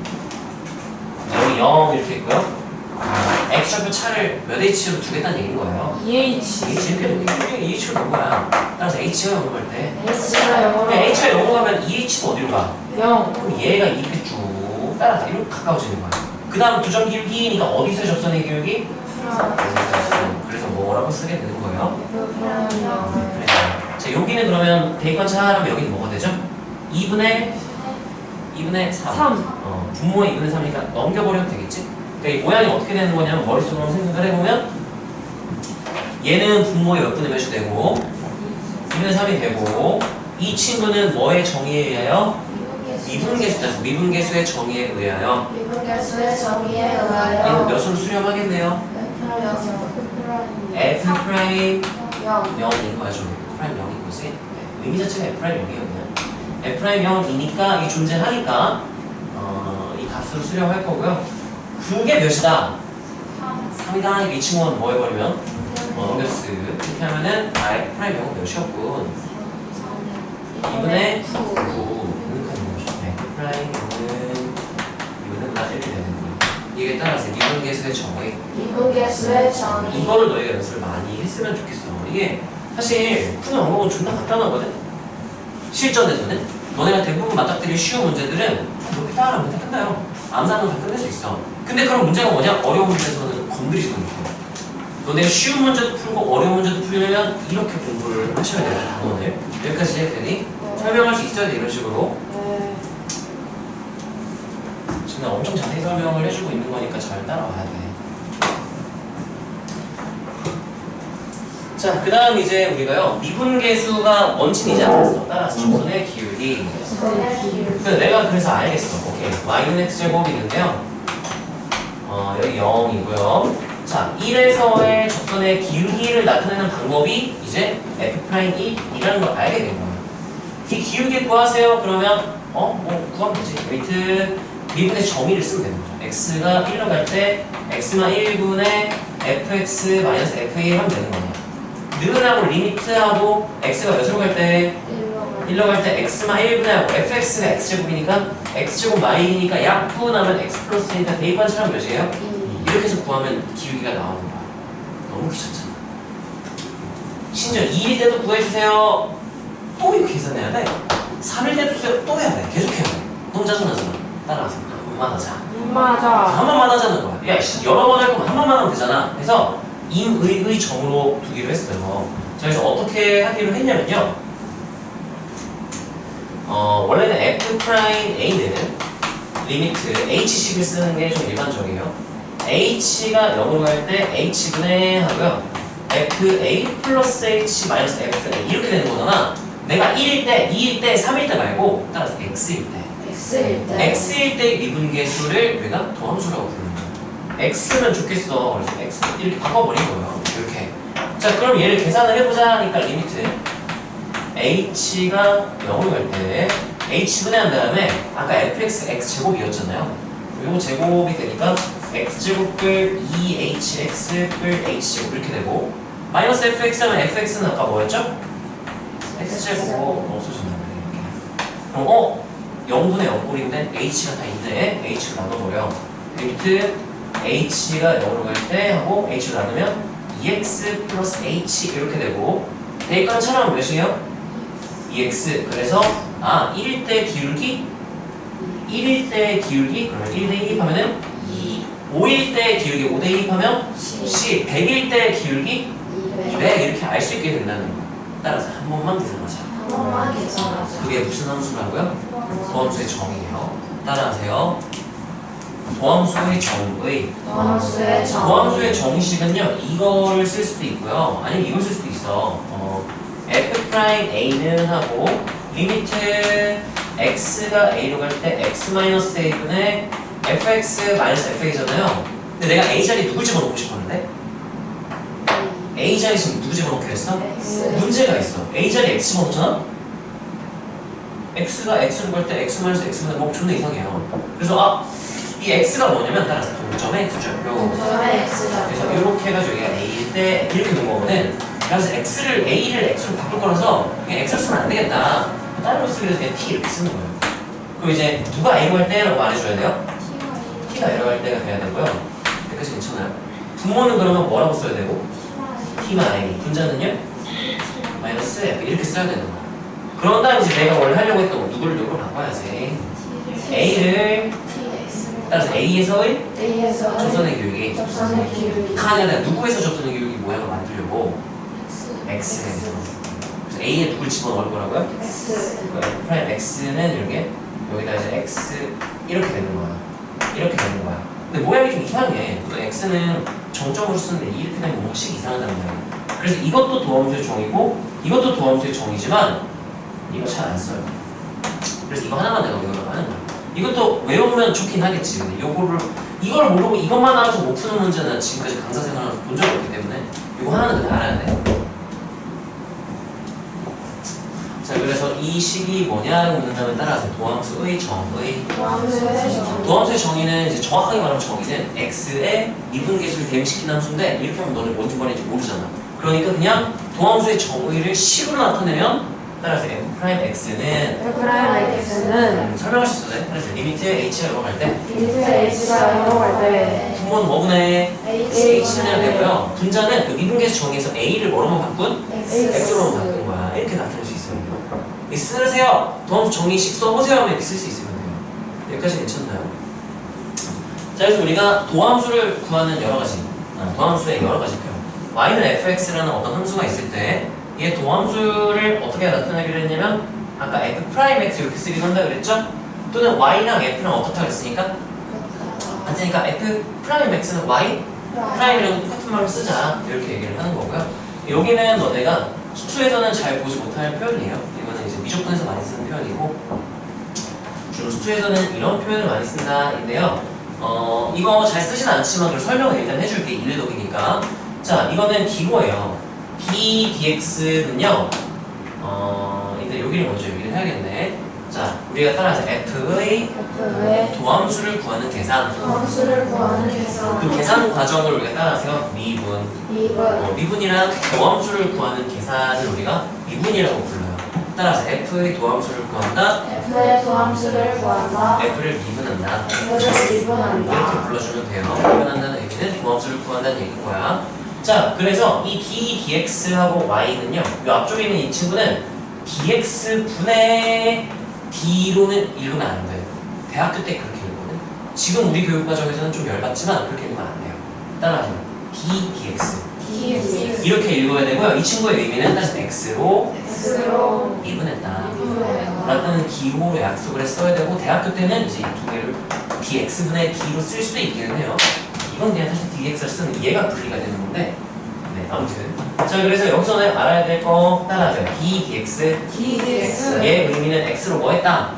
A: 여기 0 이렇게 있고요. X좌표 차를 몇 H로 두겠다는 얘기인 거예요.
B: EH
A: H 이렇게 H로 놓은 거야. 따라서 H가 넘어갈 때
B: H가 0으로
A: H가 넘어가면 EH는 어디로 가?
B: 0
A: 그럼 얘가 이렇게 쭉 따라서 이렇게 가까워지는 거야. 그 다음 두 점 기울기니까 어디서 접선의 기울기? 그래서 뭐라고 쓰게 되는 거예요? 그래. 자, 여기는 그러면 대입한 차라면 여기는 뭐가 되죠? 2분의 3. 분모의 2분의 3이니까 넘겨버려도 되겠지? 그러니까 이 모양이 어떻게 되는 거냐면 머릿속으로 생각을 해보면 얘는 분모의 몇 분의 몇이 되고 2분의 3이 되고 이 친구는 뭐의 정의에 의하여? 미분계수의 정의에 의하여
B: 미분계수의 정의에
A: 얘는
B: 의하여
A: 몇으로 수렴하겠네요? F' 0인
B: 0
A: 거죠. F' 0인 거지. 네. 의미 자체가 F' 0이에요. 그냥. F' 0이니까 이 존재하니까 이 값으로 수렴할 거고요. 그게 몇이다? 3이다. 이 친구는 뭐 해버리면 넘겼스. 이렇게 하면은 F' 0은 몇이었군? 2분의 9. 이거는 다 이렇게 되는 거예요. 이게 따라서 미분계수의 정의.
B: 미분계수의 정의
A: 이거를 너희가 연습을 많이 했으면 좋겠어. 이게 사실 푸는 방법은 존나 간단하거든. 실전에서는 너네가 대부분 맞닥뜨릴 쉬운 문제들은 이렇게 따라하면 다 끝나요. 암산은 다 끝낼 수 있어. 근데 그런 문제가 뭐냐? 어려운 문제에서는 건드리지도 못해. 너네가 쉬운 문제도 풀고 어려운 문제도 풀려면 이렇게 공부를 하셔야 돼요. 단원을 여기까지 해야 되니 설명할 수 있어야 돼. 이런 식으로. 지금 엄청 자세히 설명을 해주고 있는 거니까 잘 따라와야 돼. 자, 그 다음 이제 우리가요, 미분계수가 원칙이지 않겠어. 따라서 접선의 기울기. 그래서 내가 그래서 알겠어. 오케이. y는 x제곱이 있는데요. 여기 0이고요. 자, 1에서의 접선의 기울기를 나타내는 방법이 이제 f'이라는 걸 알게 된 거예요. 이 기울기 구하세요. 그러면 뭐 구하면 되지. 리미트 미분의 정의를 쓰면 되는 거죠. x가 1로 갈 때 x만 1분의 fx 마이너스 fa 하면 되는 거예요. 늘하고 리미트하고 x가 몇으로 갈 때 1로 갈 때 x만 1분의 하고 fx가 x제곱이니까 x제곱 마이니까 약분하면 x 플러스니까 대입반처럼 몇이에요? 이렇게 해서 구하면 기울기가 나오는 거야. 너무 귀찮잖아. 심지어 2일 때도 구해주세요. 또 이렇게 계산해야 돼. 3일 때도 주세요. 또 해야 돼. 계속 해야 돼. 너무 짜증나잖아. 따라와서 한 번만 하자.
B: 맞아.
A: 한 번만 하자는 거야. 야, 여러 번 할 거면 한 번만 하면 되잖아. 그래서 임의의 정으로 두기로 했어요. 자, 그래서 어떻게 하기로 했냐면요. 원래는 f'A는 리미트 h식을 쓰는 게 좀 일반적이에요. h가 0으로 갈 때 h분의 하고요. fa 플러스 h 마이너스 fa 이렇게 되는 거잖아. 내가 1일 때, 2일 때, 3일 때 말고 따라서 x일 때. x일 때 미분계수를 우리가 도함수라고 부르는 거야. x면 좋겠어. 그래서 x 이렇게 바꿔버린 거예요. 이렇게. 자, 그럼 얘를 계산을 해보자 하니까 리미트 h가 0으로 갈 때 h분의 한 다음에 아까 fx가 x제곱이었잖아요. 요거 제곱이 되니까 x제곱 끌 2hx 끌 h제곱 이렇게 되고 마이너스 fx 하면 fx는 아까 뭐였죠? x제곱 없어졌나요? 그럼 0분의 0꼴인데 h가 다 있네. h가 나눠버려. 리미트 h가 0으로 갈 때 하고 h를 나누면 2x 플러스 h 이렇게 되고 대입하는 차량은 몇이에요? 2x. 그래서 1일 때 기울기 1일 때 기울기 그러면 1대 2 하면은 2. 5일 때 기울기 5대 2 하면 10. 100일 때 기울기 200 이렇게 알 수 있게 된다는 거. 따라서 한 번만 계산하자.
B: 한 번만 계산하자.
A: 그게 무슨 함수라고요? 도함수의 정의예요. 따라하세요. 도함수의 정의. 도함수의 정의식은요, 이거를 쓸 수도 있고요. 아니면 이걸 쓸 수도 있어. f'A는 하고 리미트 x가 a로 갈 때 x-a분의 fx-fa잖아요. 근데 내가 a 자리에 누굴 집어넣고 싶었는데? a 자리에 지금 누구 집어넣기로 했어? 문제가 있어. a 자리에 x 집어넣잖아? x가 x로 갈 때 x-x분의 뭐 존나 이상해요. 그래서 이 x가 뭐냐면 따라서 동점의 x좌표. 그래서 이렇게 해가지고 얘가 a일 때 이렇게 놓은 거거든. 그래서 a를 x로 바꿀 거라서 그냥 x를 쓰면 안 되겠다. 다른 거 쓰기 위해서 그냥 t 이렇게 쓰는 거예요. 그럼 이제 누가 a로 갈 때라고 말해줘야 돼요? t가 a로 갈 때가 돼야 되고요. 여기까지 괜찮아요? 분모는 그러면 뭐라고 써야 되고? t만 a. 분자는요? 마이너스 f 이렇게 써야 되는 거야. 그런 다음에 이제 내가 원래 하려고 했던 거 누구를 누구로 바꿔야지. a를 따라서 a에서의 접선의 기울기 아니야 내가 누구에서 접선의 기울기 모양을 만들려고 x에서 그래서 a에 누굴 집어넣을 거라고요? 프라임 x는 이렇게 여기다 이제 x 이렇게 되는 거야. 이렇게 되는 거야. 근데 모양이 좀 이상해. 또 x는 정점으로 쓰는데 이렇게 되면 뭔가 식 이상하단 말이야. 그래서 이것도 도함수의 정의고 이것도 도함수의 정의지만 이거 잘 안 써요. 그래서 이거 하나만 내가 외우라고 하는 거야. 이것도 외우면 좋긴 하겠지. 근데 이걸 모르고 이것만 알아서 못 푸는 문제는 지금까지 강사 생활하면서 본 적이 없기 때문에 이거 하나는 그냥 알아야 돼. 자, 그래서 이 식이 뭐냐고 묻는다면 따라서 도함수의 정의. 도함수의 정의는 이제 정확하게 말하면 정의는 x의 미분계수를 대입시킨 함수인데 이렇게 하면 너는 뭔지 말인지 모르잖아. 그러니까 그냥 도함수의 정의를 식으로 나타내면 따라서 f'x는 설명할 수 있어요. 그래서 리미트 h가 0로 갈 때 분모는 뭐분의 h는 해야 되고요. 분자는 그 미분계수 정의에서 a를 뭐로만 바꾼? x로만 바꾼 거야. 이렇게 나타낼 수 있어요. 쓰세요. 도함수 정의식 써보세요 하면 이렇게 쓸 수 있으면 돼요. 여기까지 괜찮나요? 자, 그래서 우리가 도함수를 구하는 도함수의 여러 가지 표 y는 fx라는 어떤 함수가 있을 때 이게 도함수를 어떻게 나타내기로 했냐면 아까 f'x 이렇게 쓰기도 한다 그랬죠? 또는 y랑 f랑 어떻다 그랬으니까 같으니까 f'x는 y 프라임이랑 똑같은 말로 쓰자 이렇게 얘기를 하는 거고요. 여기는 너네가 수투에서는 잘 보지 못할 표현이에요. 이거는 이제 미적분에서 많이 쓰는 표현이고 주로 수투에서는 이런 표현을 많이 쓴다인데요. 이거 잘 쓰진 않지만 설명을 일단 해줄게. 1, 2독이니까. 자, 이거는 기호예요. b dx는요. 근데 여기를 먼저 얘기를 해야겠네. 자, 우리가 따라서 f의 도함수를 구하는 계산. 그 계산 과정을 우리가 따라서 미분. 미분이랑 도함수를 구하는 계산을 우리가 미분이라고 불러요. 따라서 f의 도함수를 구한다. f를 미분한다. 이렇게 불러주면 돼요. 미분한다는 의미는 도함수를 구한다는 얘기인 거야. 자, 그래서 이 d dx하고 y는요. 이 앞쪽에 있는 이 친구는 dx분의 d로는 읽으면 안 돼요. 대학교 때 그렇게 읽거든. 지금 우리 교육과정에서는 좀 열받지만 그렇게 읽으면 안 돼요. 따라하세요. d dx 이렇게 읽어야 되고요. 이 친구의 의미는 따라서 x로 미분했다 라는 기호로 약속을 했어야 되고, 대학교 때는 이제 이 두 개를 dx분의 d로 쓸 수도 있기는 해요. 이건 그냥 사실 dx를 쓰는 얘가 분리가 되는 건데, 네, 아무튼 자, 그래서 여기서는 알아야 될 거 따라하세요. d dx 얘의 의미는 x로 뭐 했다?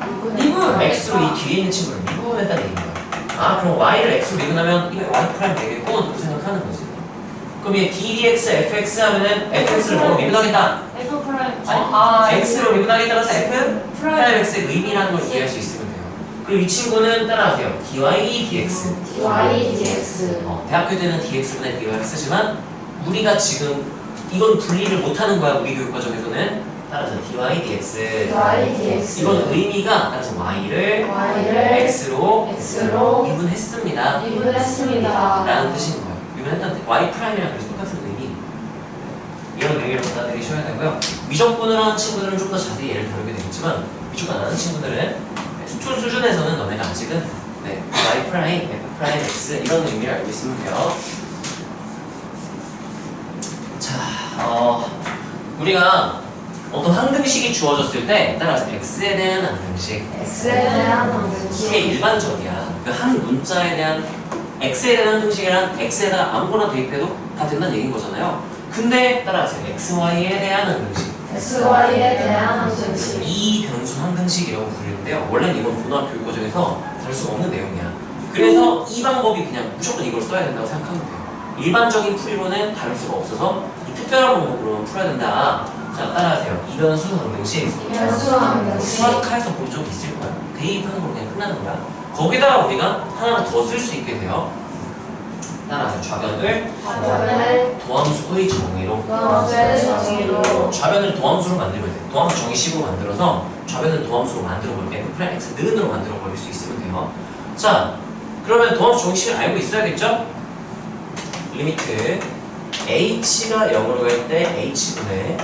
A: x로 이 뒤에 있는 친구를 미분했다는 얘기인 거야. 아, 그럼 y를 x로 미분하면 이거 y 프라임 되겠고 라고 생각하는 거지. 그럼 얘 d dx fx 하면은 fx를 뭐로 미분하겠다? 아니, x로 미분하기 따라서 f 프라임 x의 의미라는 걸 이해할 수 있으면 돼요. 그리고 이 친구는 따라하세요. dy dx. 대학교 때는 dx분의 dy를 쓰지만 우리가 지금 이건 분리를 못하는 거야. 우리 교육과정에서는 따라서 dy dx. 이건 의미가 따라서 y를 x로 미분했습니다 라는 뜻인 거예요. 미분했다는 y 프라임이랑 그래서 똑같은 의미. 이런 의미를 받아들이셔야 되고요. 미적분을 하는 친구들은 좀 더 자세히 예를 다루게 되겠지만, 미적분 안 하는 친구들은 수준 수준에서는 너네가 아직은 y 프라임, f 프라임 x 이런 의미를 알고 있으면 돼요. 자, 우리가 어떤 항등식이 주어졌을 때 따라서 x에 대한 항등식 이게 일반적이야. 그 한 문자에 대한 x에 대한 항등식이란 x에다가 아무거나 대입해도 다 된다는 얘기인 거잖아요. 근데 따라서 xy에 대한 항등식 이 변수 항등식이라고 부르는데요. 원래는 이건 고등학교 교육과정에서 다룰 수가 없는 내용이야. 그래서 이 방법이 그냥 무조건 이걸 써야 된다고 생각하면 돼요. 일반적인 풀이로는 다룰 수가 없어서 이 특별한 방법으로는 풀어야 된다. 자, 따라하세요. 이 변수 항등식 수학하에서 본 적 있을 거야. 대입하는 걸로 그냥 끝나는 거야. 거기다가 우리가 하나 더 쓸 수 있게 돼요. 따라하세요. 좌변을 도함수의 정의로. 좌변을 도함수로 만들면 돼. 도함수 정의식으로 만들어서 좌변을 도함수로 만들어버릴 때 f 프라임 x 는으로 만들어버릴 수 있으면 돼요. 자, 그러면 도함수 정의식을 알고 있어야겠죠? 리미트 h가 0으로 갈 때 h분의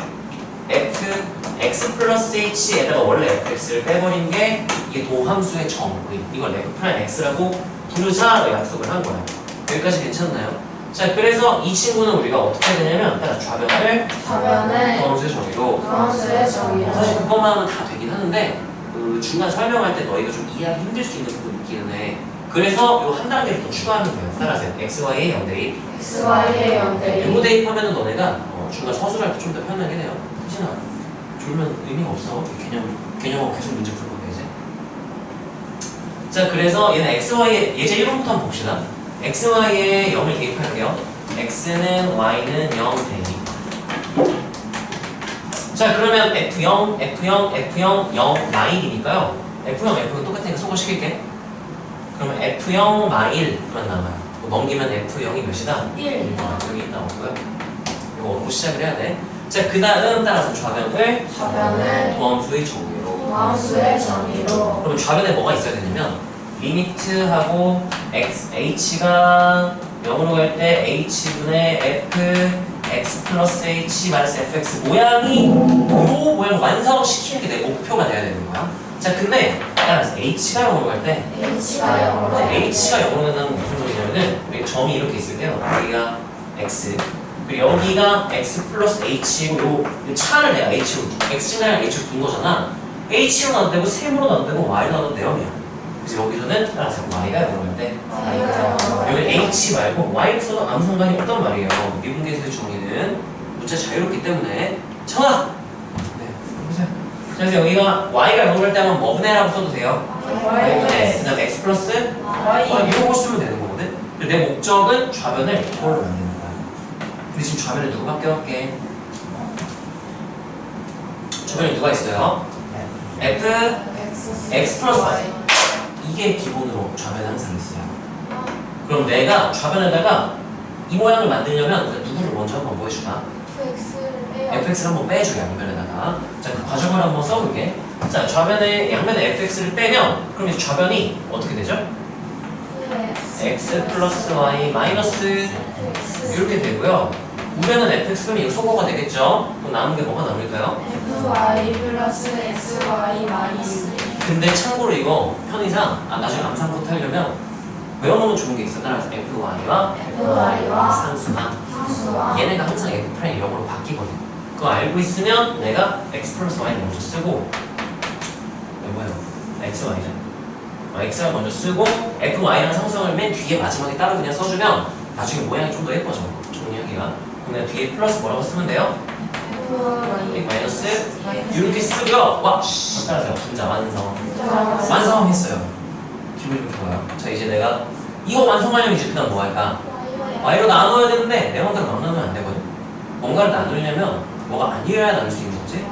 A: f x 플러스 h에다가 원래 fx를 빼버린 게 이게 도함수의 정의, 이걸 f 프라임 x라고 부르자로 약속을 한 거야. 여기까지 괜찮나요? 자, 그래서 이 친구는 우리가 어떻게 되냐면 따라서 좌변을 도함수의 정의로. 사실 그것만 하면 다 되긴 하는데 그 중간 설명할 때 너희가 좀 이해하기 힘들 수 있는 부분이 있기는 해. 그래서 요 한 단계를 더 추가하면 돼요. 따라서 xy의 0대입. 요거 대입하면은 너네가 중간 서술할 때 좀 더 편하게 돼요. 그렇잖아. 졸면 의미가 없어. 개념하고 계속 문제 풀 건데 이제. 자, 그래서 얘는 xy의 예제 1번부터 한번 봅시다. xy에 0을 대입할게요. x는 y는 0 대입. 자, 그러면 f0, f0, f0, 0, 마일이니까요. f0, f0 똑같으니까 소거시킬게. 그러면 f0 마일만 남아요. 넘기면 f0이 몇이다? 1. 여기 나오고요. 이거 얻고 시작을 해야 돼. 자, 그 다음 따라서 좌변을 도함수의 정의로. 그러면 좌변에 뭐가 있어야 되냐면 리미트하고 h가 0으로 갈 때 h분의 f x 플러스 h 마이너스 fx 모양이 요 모양을 완성시키는 게 내 목표가 돼야 되는 거야. 자, 근데 따라서 h가 0으로 갈 때 h가 0으로 간다는 무슨 소리냐면은 여기 점이 이렇게 있을 때요. 여기가 x 그리고 여기가 x 플러스 h고 요 차를 내가 h로 x랑 h로 둔 거잖아. h로 나도 되고 3으로 나도 되고 y로 나도 되고 0이야. 그래서 여기서는 따라서 y가 0으로 갈 때 여기 h 말고 y로 써도 아무 상관이 없단 말이에요. 미분계수의 정의는 문자 자유롭기 때문에 청아! 네, 보세요. 그래서 여기가 y가 0을 할 때 하면 뭐분해라고 써도 돼요? y분해. 그 다음에 x 플러스 y 이런 거 쓰면 되는 거거든? 근데 내 목적은 좌변을 이걸로 만드는 거야. 근데 지금 좌변에 누구 바뀌어갈게? 좌변에 누가 있어요? f x 플러스 y. 이게 기본으로 좌변에 항상 있어요. 그럼 내가 좌변에다가 이 모양을 만들려면 누구를 먼저 한번 보여줄까? fx를 한번 빼줘, 양변에다가. 자, 그 과정을 한번 써볼게. 자, 양변에 fx를 빼면 그럼 이제 좌변이 어떻게 되죠? x 플러스 y 마이너스 이렇게 되고요. 우변은 fx 그러면 이거 소거가 되겠죠? 그럼 남은 게 뭐가 남을까요?
B: fy 플러스 xy 마이너스.
A: 근데 참고로 이거 편의상 나중에 암산코트 하려면 외워놓으면 좋은 게 있어. 따라서 fy와 상수가 얘네가 항상 f''이 0으로 바뀌거든. 그거 알고 있으면 내가 x 플러스 y를 먼저 쓰고 뭐예요? xy죠. xy 먼저 쓰고 fy랑 상수항을 맨 뒤에 마지막에 따로 그냥 써주면 나중에 모양이 좀 더 예뻐져. 정리하기가. 그럼 뒤에 플러스 뭐라고 쓰면 돼요? 마이너스 이렇게 쓰고요. 와! 따라서요. 분자 완성했어요. 기분이 좀 좋아요. 자, 이제 내가 이거 완성하려면 이제 그다음 뭐 할까? y로 나눠야 되는데 내 맘대로 나누면 안 되거든. 뭔가를 나누려면 뭐가 아니어야 나눌 수 있는 거지.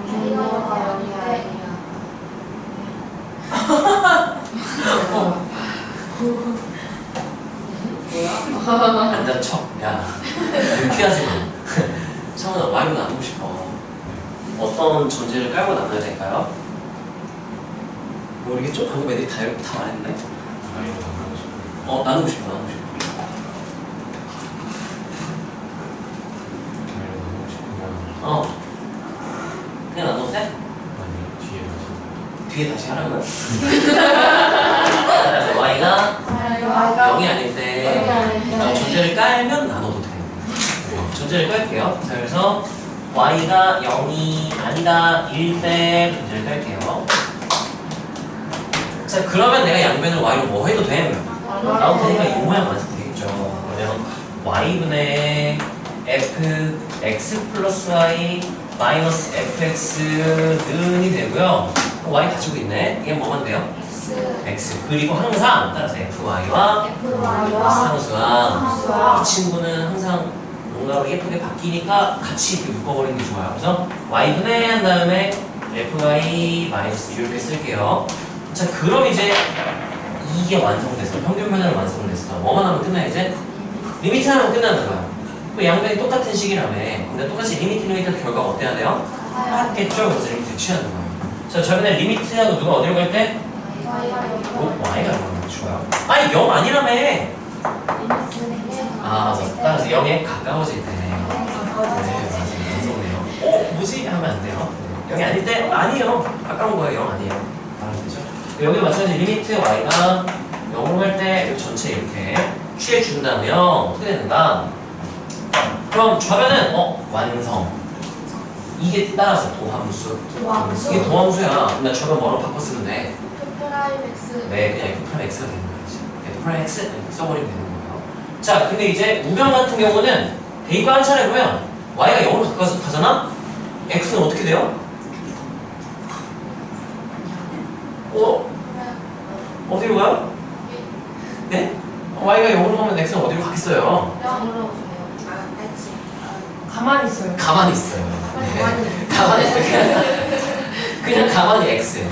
A: 앉아 척. 야, 유쾌하지 마. 창훈아, y로 나누고 싶어. 어떤 전제를 깔고 나눠야 될까요? 모르겠죠? 방금 애들이 다 말했는데? 나누고 싶어. 그냥 나눠도 돼? 뒤에 다시 하라고요? y가 0이 아닐 때 전제를 깔면 나눠도 돼. 전제를 깔게요. 자, 그래서 y가 0이 아니다 1 때 전제를 깔게요. 자, 그러면 내가 양변을 y로 뭐 해도 돼? 나도 되니까 이 모양 완성되겠죠. 그러면 y분의 f x 플러스 y 마이너스 fx는이 되고요. y 가지고 있네. 이게 뭐만 돼요? x. 그리고 항상 따라서 fy와 상수항. 이 친구는 항상 뭔가로 예쁘게 바뀌니까 같이 이렇게 묶어버리는 게 좋아요. 그래서 y분의 한 다음에 fy 마이너스 이렇게 쓸게요. 자, 그럼 이제 이게 완성됐어. 평균 변화는 완성됐어. 뭐만 하면 끝나 이제? 리미트 하면 끝나는 거야. 그 양변이 똑같은 식이라며. 근데 똑같이 리미트 결과가 어때야 돼요? 같겠죠? 그래서 리미트 취하는 거예요. 자, 저번에 리미트하고 누가 어디로 갈 때? y가 얼마나 좋아요. 아니, 0 아니라며. 따라서 0에 가까워질 때. 네, 맞아요. 완성돼요. 뭐지? 하면 안 돼요. 0이 아닐 때? 아니에요. 가까운 거예요. 0 아니에요. 말하면 되죠? 여기 마찬가지 리미트 y가 0으로 갈 때 전체 이렇게 취해준다면 어떻게 되는가? 그럼 좌변은 완성. 이게 따라서 도함수. 이게 도함수야. 나 좌변 뭐로 바꿔 쓰면 돼? 네, 그냥 F'X가 되는 거지. F'X 이렇게 써버리면 되는 거예요. 자, 근데 이제 우변 같은 경우는 대입을 한 차례 보면 y가 0으로 가잖아? x는 어떻게 돼요? 어디로 가요? 네? y가 0으로 가면 x는 어디로 가겠어요?
B: 가만히 있어요.
A: 가만히 있어요. 네. 가만히 있어요. 그냥 가만히 x예요.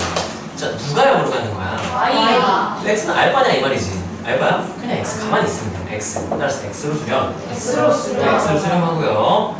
A: 자, 누가 0으로 가는 거야?
B: y가.
A: x는 알바냐 이 말이지. 알바야? 그냥 x 가만히 있으면 돼요. x. 따라서 x로 수렴.
B: x로 수렴.
A: x로 수렴하고요.